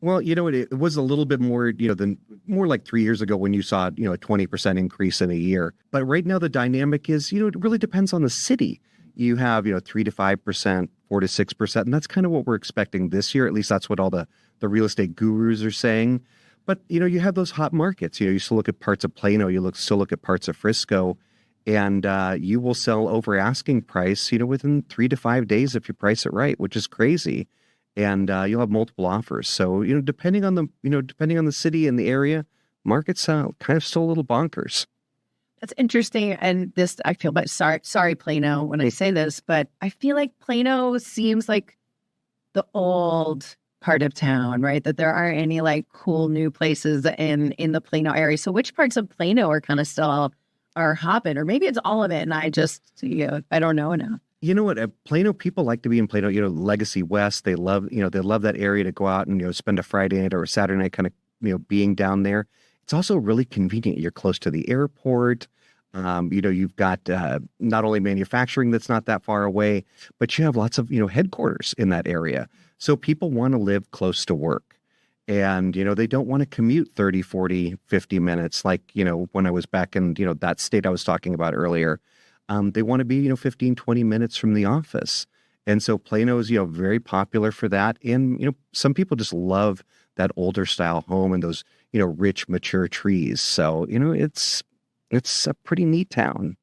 Well, it was a little bit more, than more like 3 years ago when you saw, a 20% increase in a year. But right now the dynamic is, it really depends on the city. You have, 3 to 5%, 4 to 6%, and that's kind of what we're expecting this year. At least that's what all the real estate gurus are saying. But, you have those hot markets. You still look at parts of Plano, still look at parts of Frisco, and you will sell over asking price, within 3 to 5 days if you price it right, which is crazy, and you'll have multiple offers. So, depending on the city and the area, markets kind of still a little bonkers. That's interesting. And this, I feel, but sorry, Plano, when I say this, but I feel like Plano seems like the old part of town, right? That there aren't any like cool new places in the Plano area. So which parts of Plano are kind of still are hopping, or maybe it's all of it, and I just, I don't know enough. You know what? Plano people like to be in Plano. Legacy West. They love that area to go out and spend a Friday night or a Saturday night, kind of being down there. It's also really convenient. You're close to the airport. You've got not only manufacturing that's not that far away, but you have lots of headquarters in that area. So people want to live close to work. And, they don't want to commute 30, 40, 50 minutes like, when I was back in, that state I was talking about earlier. They want to be, 15, 20 minutes from the office. And so Plano is, very popular for that. And, some people just love that older style home and those, rich, mature trees. So, it's a pretty neat town.